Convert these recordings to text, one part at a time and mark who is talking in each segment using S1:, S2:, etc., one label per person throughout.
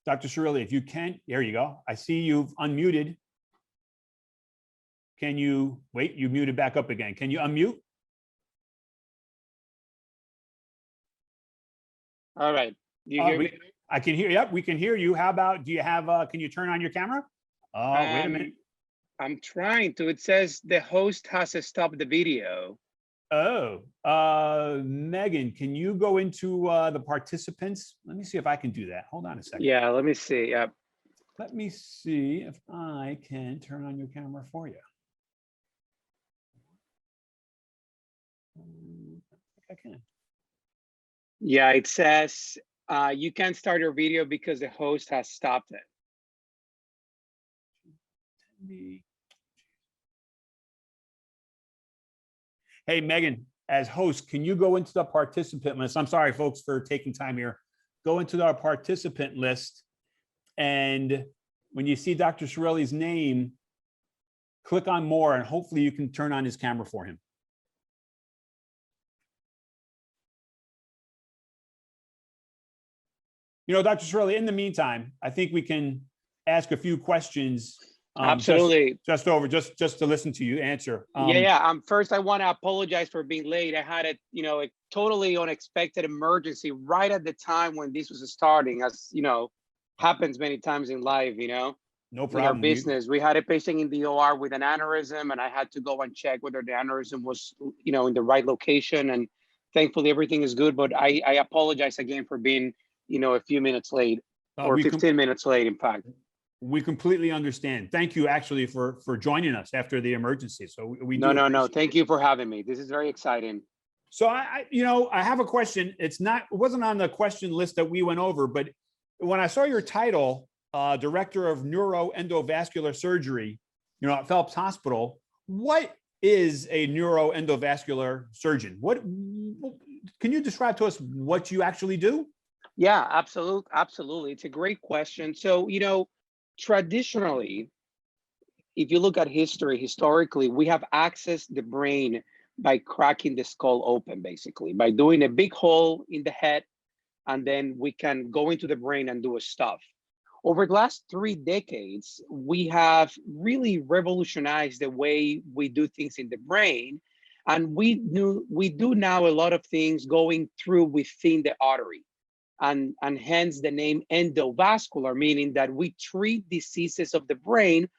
S1: Dr. Serulle, if you can, there you go. I see you've unmuted. Can you, wait, you muted back up again. Can you unmute?
S2: All right. Do you hear me?
S1: I can hear, yep, we can hear you. How about, do you have, can you turn on your camera? Oh, wait a minute.
S2: I'm trying to. It says the host has to stop the video.
S1: Oh, Megan, can you go into the participants? Let me see if I can do that. Hold on a second.
S2: Yeah, let me see. Yep.
S1: Let me see if I can turn on your camera for you. I think I can.
S2: Yeah, it says you can't start your video because the host has stopped it.
S1: Hey, Megan, as host, can you go into the participant list? I'm sorry, folks, for taking time here. Go into our participant list, and when you see Dr. Serulle's name, click on more, and hopefully you can turn on his camera for him. You know, Dr. Serulle, in the meantime, I think we can ask a few questions.
S2: Absolutely.
S1: Just to listen to you answer.
S2: Yeah. First, I want to apologize for being late. I had a totally unexpected emergency right at the time when this was starting, as happens many times in life.
S1: No problem.
S2: In our business, we had a patient in the OR with an aneurysm, and I had to go and check whether the aneurysm was, in the right location. And thankfully, everything is good. But I apologize again for being, a few minutes late, or 15 minutes late, in fact.
S1: We completely understand. Thank you, actually, for joining us after the emergency. So we
S2: No. Thank you for having me. This is very exciting.
S1: So I have a question. It wasn't on the question list that we went over, but when I saw your title, Director of Neuroendovascular Surgery, at Phelps Hospital, what is a neuroendovascular surgeon? Can you describe to us what you actually do?
S2: Yeah, absolutely. It's a great question. So, traditionally, if you look at historically, we have accessed the brain by cracking the skull open, basically, by doing a big hole in the head, and then we can go into the brain and do stuff. Over the last 3 decades, we have really revolutionized the way we do things in the brain. And we do now a lot of things going through within the artery. And hence the name endovascular, meaning that we treat diseases of the brain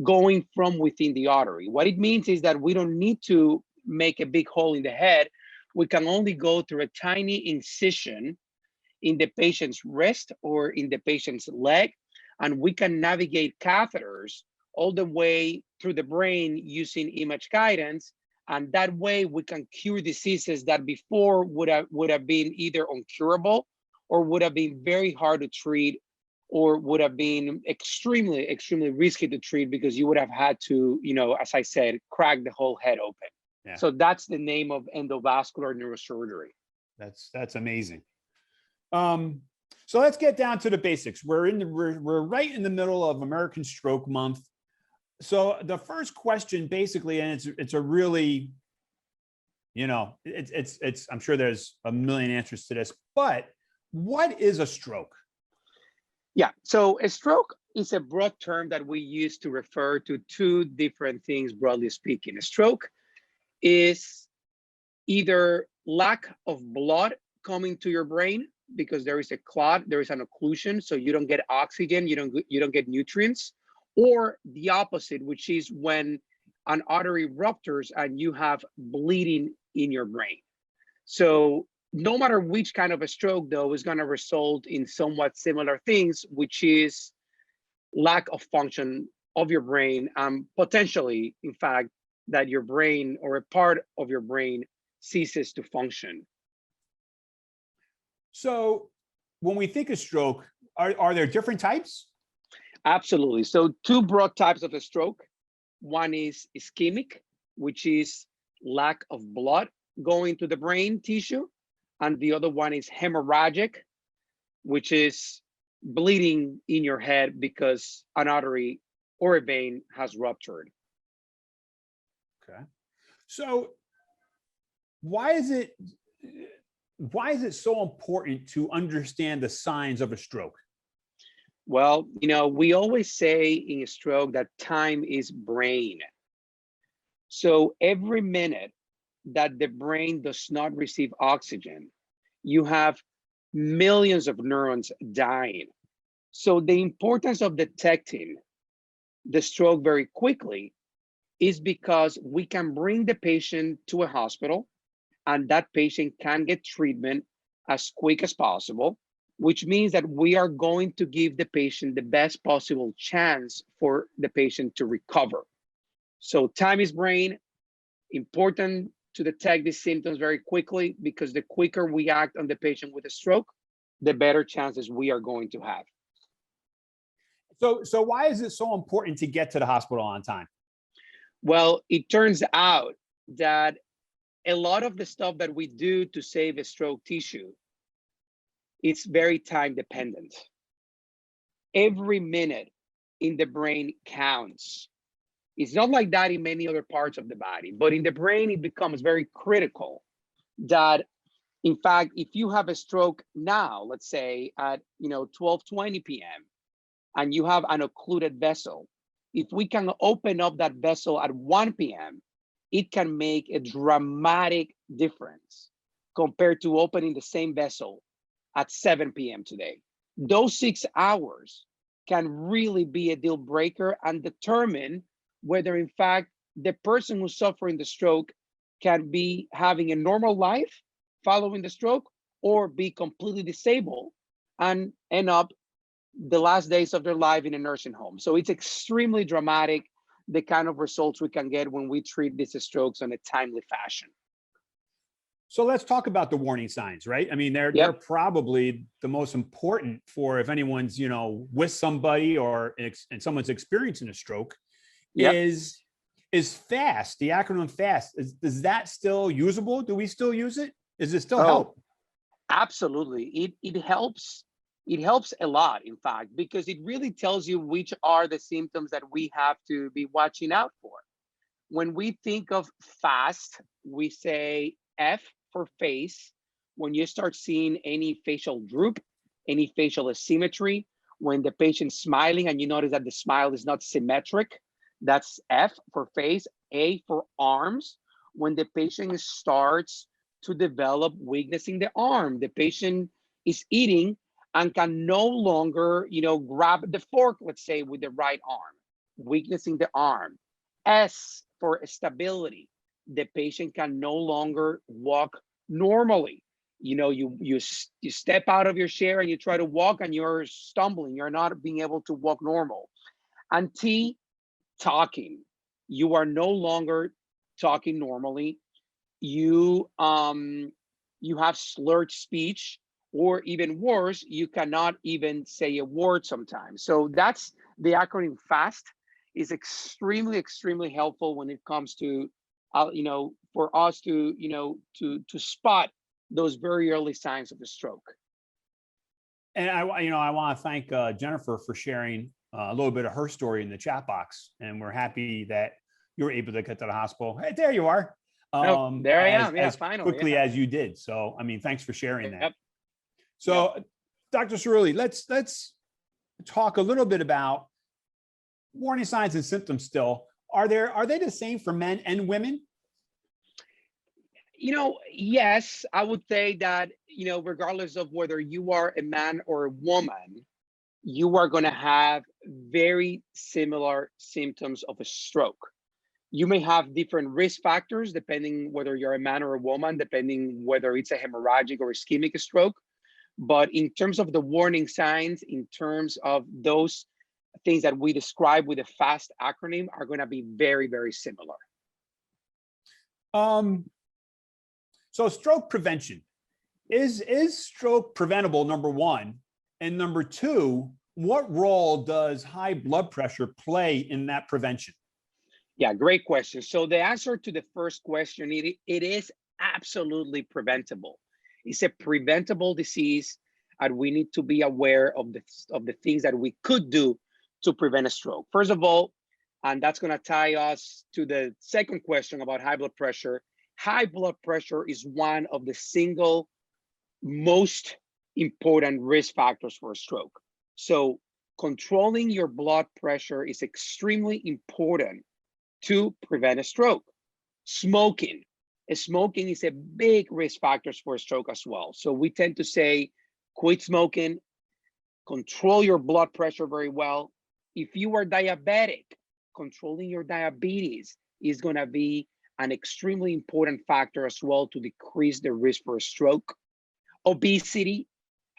S2: going from within the artery. What it means is that we don't need to make a big hole in the head. We can only go through a tiny incision in the patient's wrist or in the patient's leg, and we can navigate catheters all the way through the brain using image guidance. And that way we can cure diseases that before would have been either incurable or would have been very hard to treat, or would have been extremely, extremely risky to treat, because you would have had to, as I said, crack the whole head open. Yeah. So that's the name of endovascular neurosurgery.
S1: That's amazing. So let's get down to the basics. We're right in the middle of American Stroke Month. So the first question, basically, and it's a really, I'm sure there's a million answers to this, but what is a stroke?
S2: Yeah, so a stroke is a broad term that we use to refer to two different things, broadly speaking. A stroke is either lack of blood coming to your brain because there is a clot, there is an occlusion, so you don't get oxygen, you don't get nutrients, or the opposite, which is when an artery ruptures and you have bleeding in your brain. So no matter which kind of a stroke, though, is going to result in somewhat similar things, which is lack of function of your brain, potentially, in fact, that your brain or a part of your brain ceases to function.
S1: So when we think of stroke, are there different types?
S2: Absolutely. So two broad types of a stroke. One is ischemic, which is lack of blood going to the brain tissue. And the other one is hemorrhagic, which is bleeding in your head because an artery or a vein has ruptured.
S1: Okay. So why is it so important to understand the signs of a stroke?
S2: Well, we always say in a stroke that time is brain. So every minute that the brain does not receive oxygen, you have millions of neurons dying. So the importance of detecting the stroke very quickly is because we can bring the patient to a hospital and that patient can get treatment as quick as possible, which means that we are going to give the patient the best possible chance for the patient to recover. So time is brain, important to detect these symptoms very quickly, because the quicker we act on the patient with a stroke, the better chances we are going to have.
S1: So why is it so important to get to the hospital on time?
S2: Well, it turns out that a lot of the stuff that we do to save a stroke tissue, it's very time dependent. Every minute in the brain counts. It's not like that in many other parts of the body, but in the brain, it becomes very critical that, in fact, if you have a stroke now, let's say at 12:20 p.m., and you have an occluded vessel, if we can open up that vessel at 1 p.m., it can make a dramatic difference compared to opening the same vessel at 7 p.m. today. Those 6 hours can really be a deal breaker and determine whether, in fact, the person who's suffering the stroke can be having a normal life following the stroke, or be completely disabled and end up the last days of their life in a nursing home. So it's extremely dramatic, the kind of results we can get when we treat these strokes in a timely fashion.
S1: So let's talk about the warning signs, right? I mean, they're probably the most important for if anyone's, with somebody or and someone's experiencing a stroke. Is FAST, the acronym FAST, is that still usable? Do we still use it? Does it still help?
S2: Absolutely. It helps. It helps a lot, in fact, because it really tells you which are the symptoms that we have to be watching out for. When we think of FAST, we say F for face. When you start seeing any facial droop, any facial asymmetry, when the patient's smiling and you notice that the smile is not symmetric, that's F for face. A for arms, when the patient starts to develop weakness in the arm, the patient is eating and can no longer, grab the fork, let's say, with the right arm, weakness in the arm. S for stability, the patient can no longer walk normally. You step out of your chair and you try to walk and you're stumbling, you're not being able to walk normal. And T, talking, you are no longer talking normally. You have slurred speech, or even worse, you cannot even say a word sometimes. So that's the acronym FAST. Is extremely, extremely helpful when it comes to for us to to spot those very early signs of the stroke.
S1: And I want to thank Jennifer for sharing a little bit of her story in the chat box, and we're happy that you were able to get to the hospital. Hey, there you are.
S2: There I am. Yeah, finally.
S1: Quickly as you did. So, I mean, thanks for sharing that.
S2: Yep.
S1: So, Dr. Serulle, let's talk a little bit about warning signs and symptoms still. Are they the same for men and women?
S2: Yes, I would say that, regardless of whether you are a man or a woman, you are going to have very similar symptoms of a stroke. You may have different risk factors depending whether you're a man or a woman, depending whether it's a hemorrhagic or ischemic stroke. But in terms of the warning signs, in terms of those things that we describe with the FAST acronym, are going to be very, very similar.
S1: So stroke prevention, is stroke preventable, number one? And number two, what role does high blood pressure play in that prevention?
S2: Yeah, great question. So the answer to the first question, it is absolutely preventable. It's a preventable disease, and we need to be aware of the things that we could do to prevent a stroke. First of all, and that's going to tie us to the second question about high blood pressure. High blood pressure is one of the single most important risk factors for a stroke. So controlling your blood pressure is extremely important to prevent a stroke. Smoking. Smoking is a big risk factor for a stroke as well. So we tend to say, quit smoking, control your blood pressure very well. If you are diabetic, controlling your diabetes is going to be an extremely important factor as well to decrease the risk for a stroke. Obesity,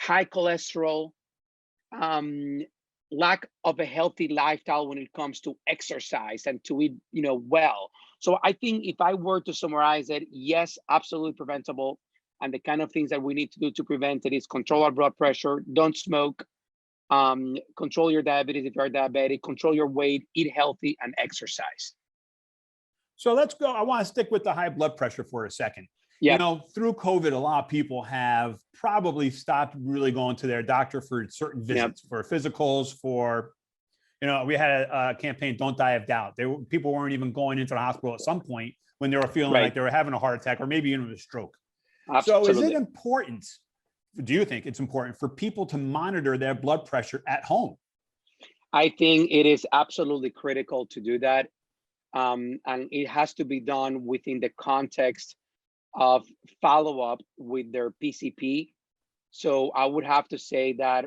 S2: high cholesterol, lack of a healthy lifestyle when it comes to exercise and to eat, well. So I think if I were to summarize it, yes, absolutely preventable. And the kind of things that we need to do to prevent it is control our blood pressure, don't smoke, control your diabetes if you are diabetic, control your weight, eat healthy, and exercise.
S1: So let's go. I want to stick with the high blood pressure for a second.
S2: Yeah.
S1: Through COVID, a lot of people have probably stopped really going to their doctor for certain visits, for physicals, for, we had a campaign, Don't Die of Doubt. People weren't even going into the hospital at some point when they were feeling like they were having a heart attack or maybe even a stroke.
S2: Absolutely.
S1: So is it important, do you think it's important for people to monitor their blood pressure at home?
S2: I think it is absolutely critical to do that. And it has to be done within the context of follow-up with their PCP. So I would have to say that,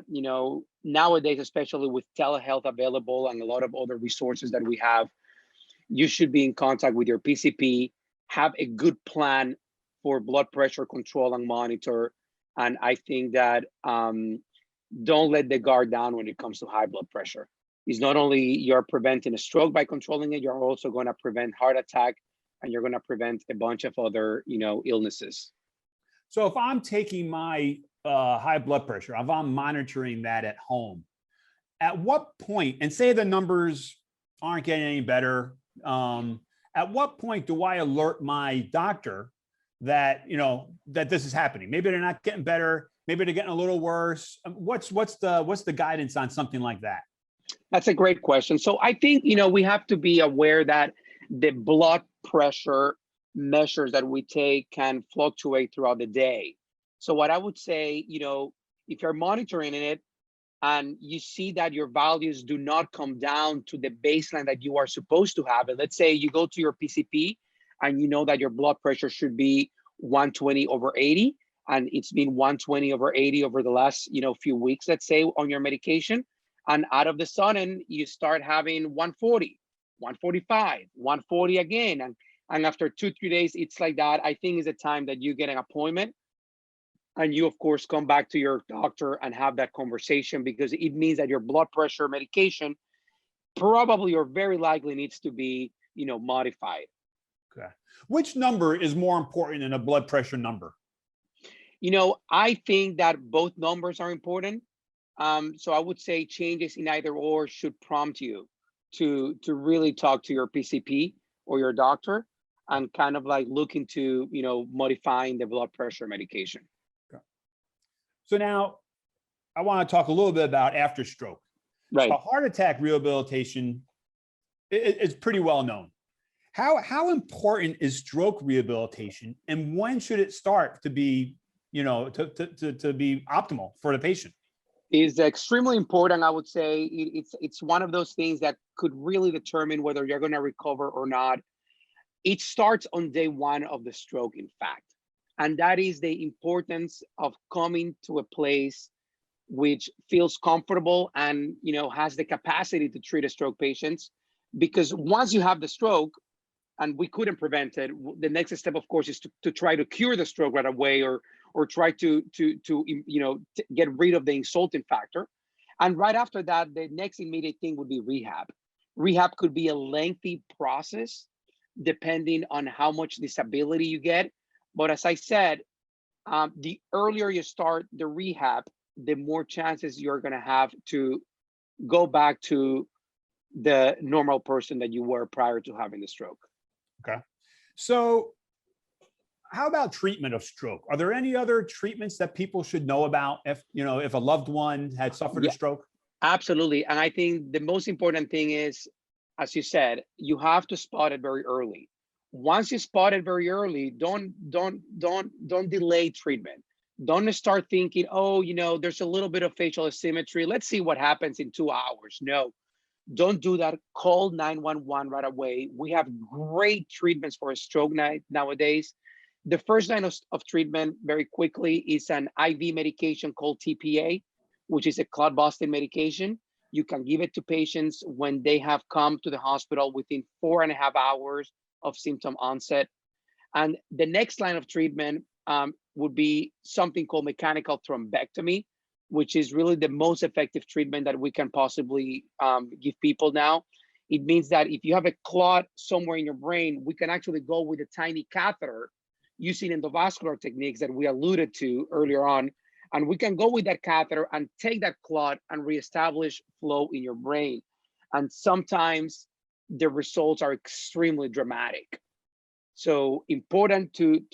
S2: nowadays, especially with telehealth available and a lot of other resources that we have, you should be in contact with your PCP, have a good plan for blood pressure control and monitor. And I think that don't let the guard down when it comes to high blood pressure. It's not only you're preventing a stroke by controlling it, you're also going to prevent heart attack, and you're going to prevent a bunch of other, illnesses.
S1: So if I'm taking my high blood pressure, if I'm monitoring that at home, at what point, and say the numbers aren't getting any better, at what point do I alert my doctor that, that this is happening? Maybe they're not getting better. Maybe they're getting a little worse. What's the guidance on something like that?
S2: That's a great question. So I think, we have to be aware that the blood pressure measures that we take can fluctuate throughout the day. So what I would say, if you're monitoring it and you see that your values do not come down to the baseline that you are supposed to have, and let's say you go to your PCP and you know that your blood pressure should be 120/80, and it's been 120/80 over the last, few weeks, let's say, on your medication, and out of the sudden you start having 140, 145, 140 again, and after 2-3 days it's like that, I think is a time that you get an appointment and you of course come back to your doctor and have that conversation, because it means that your blood pressure medication probably or very likely needs to be, modified.
S1: Okay. Which number is more important than a blood pressure number?
S2: I think that both numbers are important. So I would say changes in either or should prompt you to really talk to your PCP or your doctor and kind of like look into, modifying the blood pressure medication.
S1: Okay. So now I want to talk a little bit about after stroke.
S2: Right.
S1: So heart attack rehabilitation is pretty well known. How important is stroke rehabilitation, and when should it start to be, to be optimal for the patient?
S2: Is extremely important. I would say it's one of those things that could really determine whether you're going to recover or not. It starts on day one of the stroke, in fact, and that is the importance of coming to a place which feels comfortable and has the capacity to treat a stroke patients. Because once you have the stroke and we couldn't prevent it, the next step, of course, is to try to cure the stroke right away, or try to get rid of the insulting factor. And right after that, the next immediate thing would be rehab. Rehab could be a lengthy process depending on how much disability you get. But as I said, the earlier you start the rehab, the more chances you're going to have to go back to the normal person that you were prior to having the stroke.
S1: Okay. So how about treatment of stroke? Are there any other treatments that people should know about if a loved one had suffered a stroke?
S2: Absolutely. And I think the most important thing is, as you said, you have to spot it very early. Once you spot it very early, don't delay treatment. Don't start thinking, oh, there's a little bit of facial asymmetry. Let's see what happens in 2 hours. No, don't do that. Call 911 right away. We have great treatments for a stroke nowadays. The first line of treatment, very quickly, is an IV medication called TPA, which is a clot busting medication. You can give it to patients when they have come to the hospital within 4.5 hours of symptom onset. And the next line of treatment would be something called mechanical thrombectomy, which is really the most effective treatment that we can possibly give people now. It means that if you have a clot somewhere in your brain, we can actually go with a tiny catheter using endovascular techniques that we alluded to earlier on. And we can go with that catheter and take that clot and reestablish flow in your brain. And sometimes the results are extremely dramatic. So important to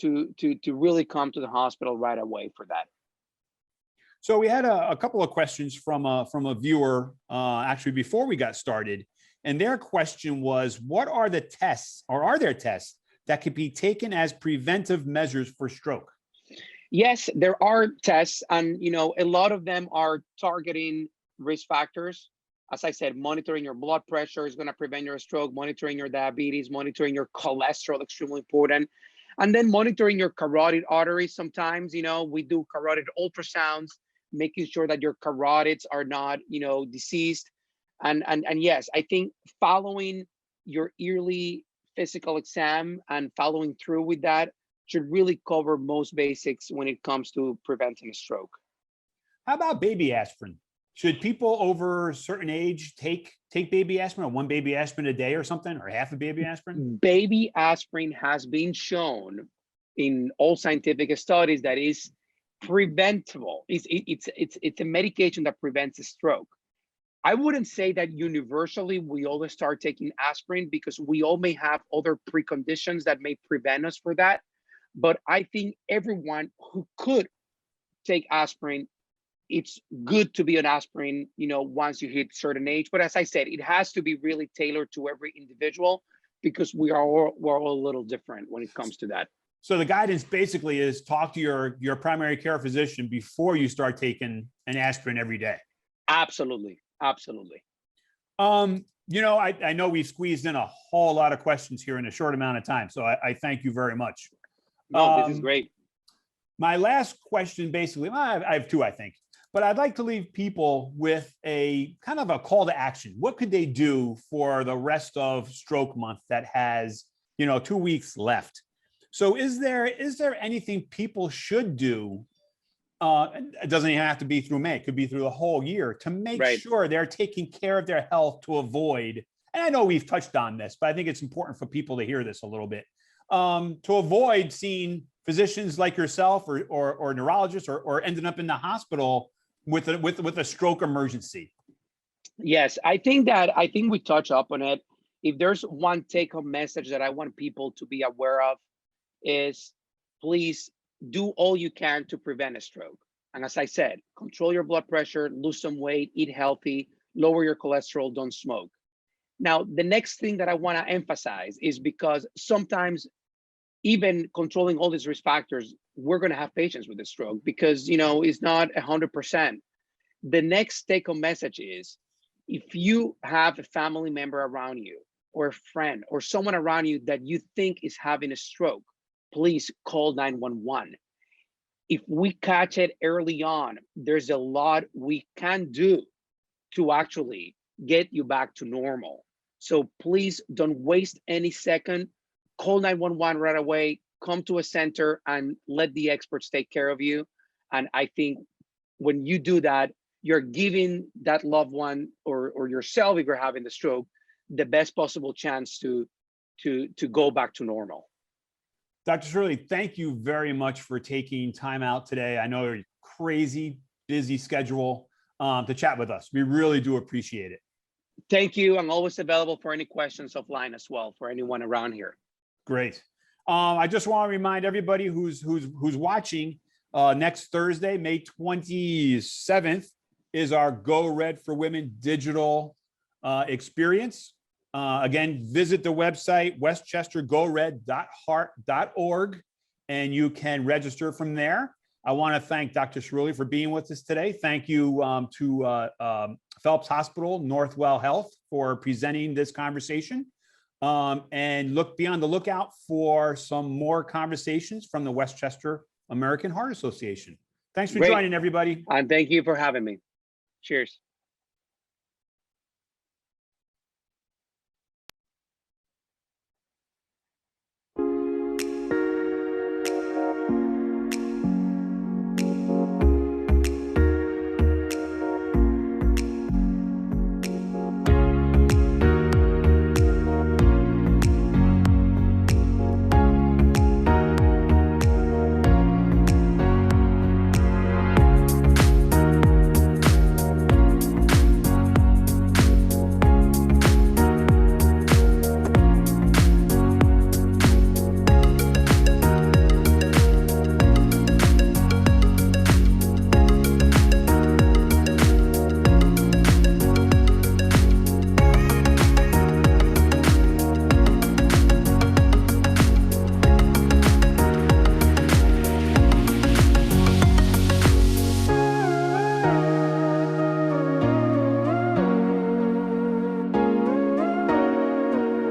S2: really come to the hospital right away for that.
S1: So we had a couple of questions from a viewer actually before we got started, and their question was, what are the tests, or are there tests that could be taken as preventive measures for stroke?
S2: Yes, there are tests, and a lot of them are targeting risk factors. As I said, monitoring your blood pressure is going to prevent your stroke, monitoring your diabetes, monitoring your cholesterol, extremely important. And then monitoring your carotid arteries. Sometimes, we do carotid ultrasounds, making sure that your carotids are not, diseased. And yes, I think following your yearly physical exam and following through with that should really cover most basics when it comes to preventing a stroke.
S1: How about baby aspirin? Should people over a certain age take baby aspirin, or one baby aspirin a day or something, or half a baby aspirin?
S2: Baby aspirin has been shown in all scientific studies that is preventable. It's a medication that prevents a stroke. I wouldn't say that universally we always start taking aspirin, because we all may have other preconditions that may prevent us for that. But I think everyone who could take aspirin, it's good to be on aspirin, once you hit certain age. But as I said, it has to be really tailored to every individual, because we're all a little different when it comes to that.
S1: So the guidance basically is talk to your primary care physician before you start taking an aspirin every day.
S2: Absolutely. Absolutely.
S1: I know we've squeezed in a whole lot of questions here in a short amount of time, so I thank you very much.
S2: No, this is great.
S1: My last question, basically, I have two, I think, but I'd like to leave people with a kind of a call to action. What could they do for the rest of Stroke Month that has, 2 weeks left? So is there anything people should do? It doesn't even have to be through May. It could be through the whole year, to make sure they're taking care of their health, to avoid, and I know we've touched on this, but I think it's important for people to hear this a little bit, to avoid seeing physicians like yourself or neurologists or ending up in the hospital with a stroke emergency.
S2: Yes, I think we touch up on it. If there's one take-home message that I want people to be aware of, is please do all you can to prevent a stroke. And as I said, control your blood pressure, lose some weight, eat healthy, lower your cholesterol, don't smoke. Now, the next thing that I want to emphasize is, because sometimes even controlling all these risk factors, we're going to have patients with a stroke, because, it's not 100%. The next take-home message is, if you have a family member around you, or a friend, or someone around you that you think is having a stroke, please call 911. If we catch it early on, there's a lot we can do to actually get you back to normal. So please don't waste any second. Call 911 right away, come to a center, and let the experts take care of you. And I think when you do that, you're giving that loved one or yourself, if you're having the stroke, the best possible chance to go back to normal.
S1: Dr. Serulle, thank you very much for taking time out today. I know you're a crazy busy schedule to chat with us. We really do appreciate it.
S2: Thank you. I'm always available for any questions offline as well, for anyone around here.
S1: Great. I just want to remind everybody who's watching, next Thursday, May 27th, is our Go Red for Women digital experience. Again, visit the website, westchestergored.heart.org, and you can register from there. I want to thank Dr. Serulle for being with us today. Thank you to Phelps Hospital Northwell Health for presenting this conversation. And be on the lookout for some more conversations from the Westchester American Heart Association. Thanks for
S2: Great.
S1: joining, everybody.
S2: And thank you for having me. Cheers.